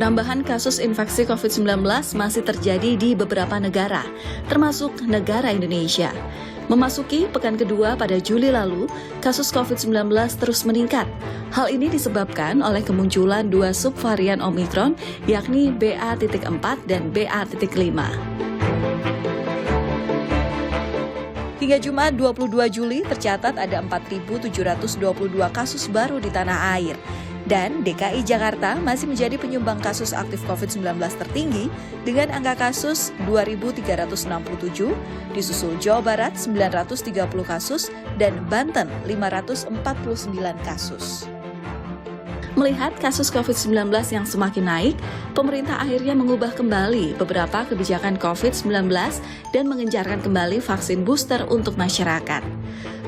Penambahan kasus infeksi COVID-19 masih terjadi di beberapa negara, termasuk negara Indonesia. Memasuki pekan kedua pada Juli lalu, kasus COVID-19 terus meningkat. Hal ini disebabkan oleh kemunculan dua subvarian Omicron, yakni BA.4 dan BA.5. Hingga Jumat 22 Juli tercatat ada 4.722 kasus baru di tanah air. Dan DKI Jakarta masih menjadi penyumbang kasus aktif COVID-19 tertinggi dengan angka kasus 2.367, disusul Jawa Barat 930 kasus dan Banten 549 kasus. Melihat kasus COVID-19 yang semakin naik, pemerintah akhirnya mengubah kembali beberapa kebijakan COVID-19 dan mengencarkan kembali vaksin booster untuk masyarakat.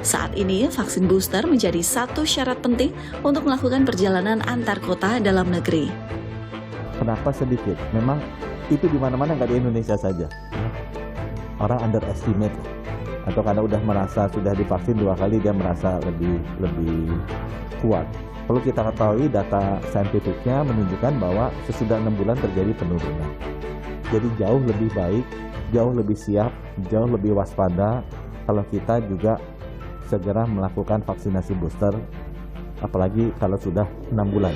Saat ini, vaksin booster menjadi satu syarat penting untuk melakukan perjalanan antar kota dalam negeri. Kenapa sedikit? Memang itu di mana-mana, nggak di Indonesia saja. Orang underestimate, atau karena udah merasa sudah divaksin 2 kali dia merasa lebih kuat. Perlu kita ketahui data saintifiknya menunjukkan bahwa sesudah 6 bulan terjadi penurunan. Jadi jauh lebih baik, jauh lebih siap, jauh lebih waspada kalau kita juga segera melakukan vaksinasi booster, apalagi kalau sudah 6 bulan.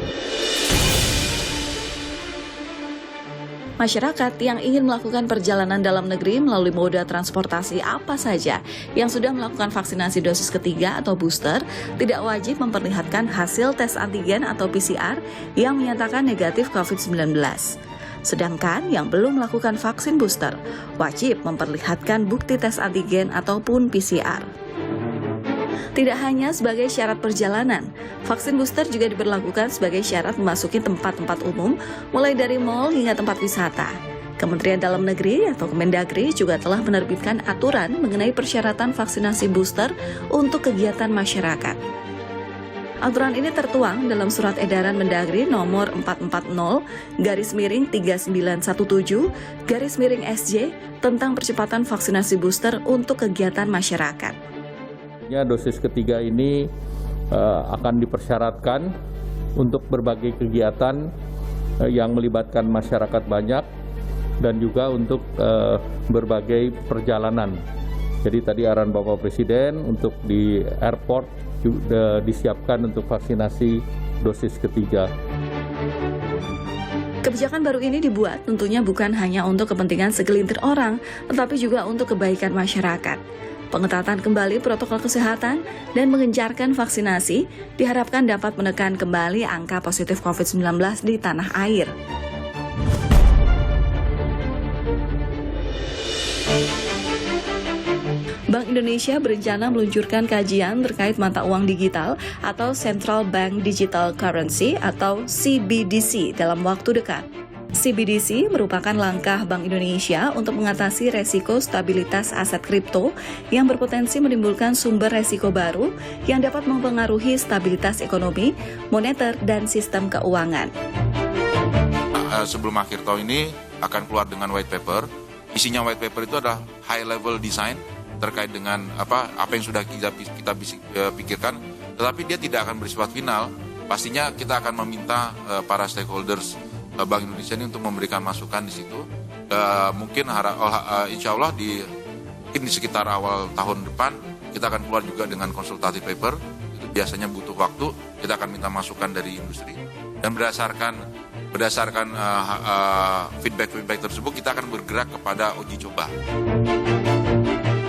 Masyarakat yang ingin melakukan perjalanan dalam negeri melalui moda transportasi apa saja yang sudah melakukan vaksinasi dosis ketiga atau booster tidak wajib memperlihatkan hasil tes antigen atau PCR yang menyatakan negatif COVID-19. Sedangkan yang belum melakukan vaksin booster wajib memperlihatkan bukti tes antigen ataupun PCR. Tidak hanya sebagai syarat perjalanan, vaksin booster juga diberlakukan sebagai syarat memasuki tempat-tempat umum, mulai dari mal hingga tempat wisata. Kementerian Dalam Negeri atau Kemendagri juga telah menerbitkan aturan mengenai persyaratan vaksinasi booster untuk kegiatan masyarakat. Aturan ini tertuang dalam Surat Edaran Mendagri nomor 440-3917-SJ tentang percepatan vaksinasi booster untuk kegiatan masyarakat. Dosis ketiga ini akan dipersyaratkan untuk berbagai kegiatan yang melibatkan masyarakat banyak dan juga untuk berbagai perjalanan. Jadi tadi arahan Bapak Presiden untuk di airport juga disiapkan untuk vaksinasi dosis ketiga. Kebijakan baru ini dibuat tentunya bukan hanya untuk kepentingan segelintir orang, tetapi juga untuk kebaikan masyarakat. Pengetatan kembali protokol kesehatan dan mengencarkan vaksinasi diharapkan dapat menekan kembali angka positif COVID-19 di tanah air. Bank Indonesia berencana meluncurkan kajian terkait mata uang digital atau Central Bank Digital Currency atau CBDC dalam waktu dekat. CBDC merupakan langkah Bank Indonesia untuk mengatasi resiko stabilitas aset kripto yang berpotensi menimbulkan sumber resiko baru yang dapat mempengaruhi stabilitas ekonomi, moneter, dan sistem keuangan. Sebelum akhir tahun ini akan keluar dengan white paper. Isinya white paper itu adalah high level design terkait dengan apa yang sudah kita pikirkan, tetapi dia tidak akan bersifat final. Pastinya kita akan meminta para stakeholders Bank Indonesia ini untuk memberikan masukan di situ. Mungkin insya Allah di sekitar awal tahun depan kita akan keluar juga dengan konsultatif paper. Itu biasanya butuh waktu. Kita akan minta masukan dari industri dan berdasarkan feedback tersebut kita akan bergerak kepada uji coba.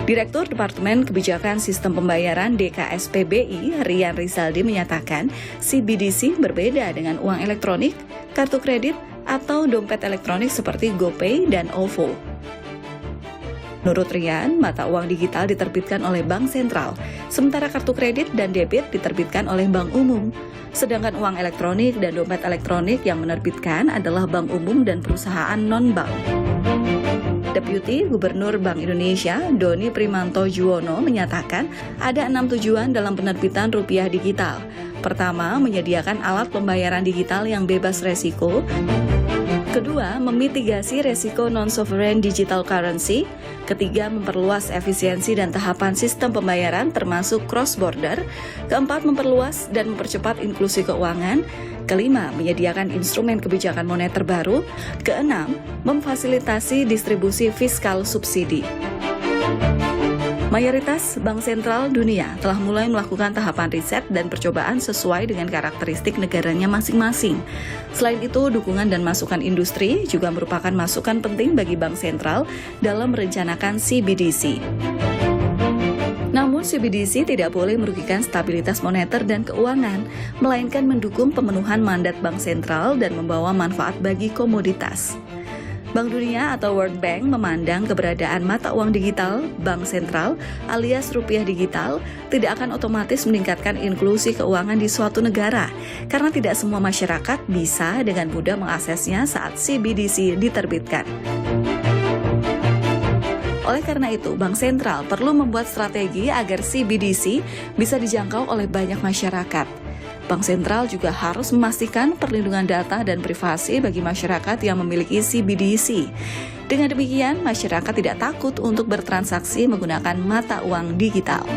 Direktur Departemen Kebijakan Sistem Pembayaran DKSPBI, Rian Rizaldi menyatakan CBDC berbeda dengan uang elektronik, kartu kredit, atau dompet elektronik seperti GoPay dan OVO. Menurut Rian, mata uang digital diterbitkan oleh Bank Sentral, sementara kartu kredit dan debit diterbitkan oleh Bank Umum. Sedangkan uang elektronik dan dompet elektronik yang menerbitkan adalah Bank Umum dan perusahaan non-bank. Deputi Gubernur Bank Indonesia, Doni Primanto Juwono, menyatakan ada 6 tujuan dalam penerbitan rupiah digital. Pertama, menyediakan alat pembayaran digital yang bebas resiko. Kedua, memitigasi resiko non-sovereign digital currency. Ketiga, memperluas efisiensi dan tahapan sistem pembayaran termasuk cross-border. Keempat, memperluas dan mempercepat inklusi keuangan. Kelima, menyediakan instrumen kebijakan moneter baru. Keenam, memfasilitasi distribusi fiskal subsidi. Mayoritas bank sentral dunia telah mulai melakukan tahapan riset dan percobaan sesuai dengan karakteristik negaranya masing-masing. Selain itu, dukungan dan masukan industri juga merupakan masukan penting bagi bank sentral dalam merencanakan CBDC. Namun CBDC tidak boleh merugikan stabilitas moneter dan keuangan, melainkan mendukung pemenuhan mandat bank sentral dan membawa manfaat bagi komoditas. Bank Dunia atau World Bank memandang keberadaan mata uang digital, bank sentral, alias rupiah digital, tidak akan otomatis meningkatkan inklusi keuangan di suatu negara, karena tidak semua masyarakat bisa dengan mudah mengaksesnya saat CBDC diterbitkan. Oleh karena itu, bank sentral perlu membuat strategi agar CBDC bisa dijangkau oleh banyak masyarakat. Bank sentral juga harus memastikan perlindungan data dan privasi bagi masyarakat yang memiliki CBDC. Dengan demikian, masyarakat tidak takut untuk bertransaksi menggunakan mata uang digital.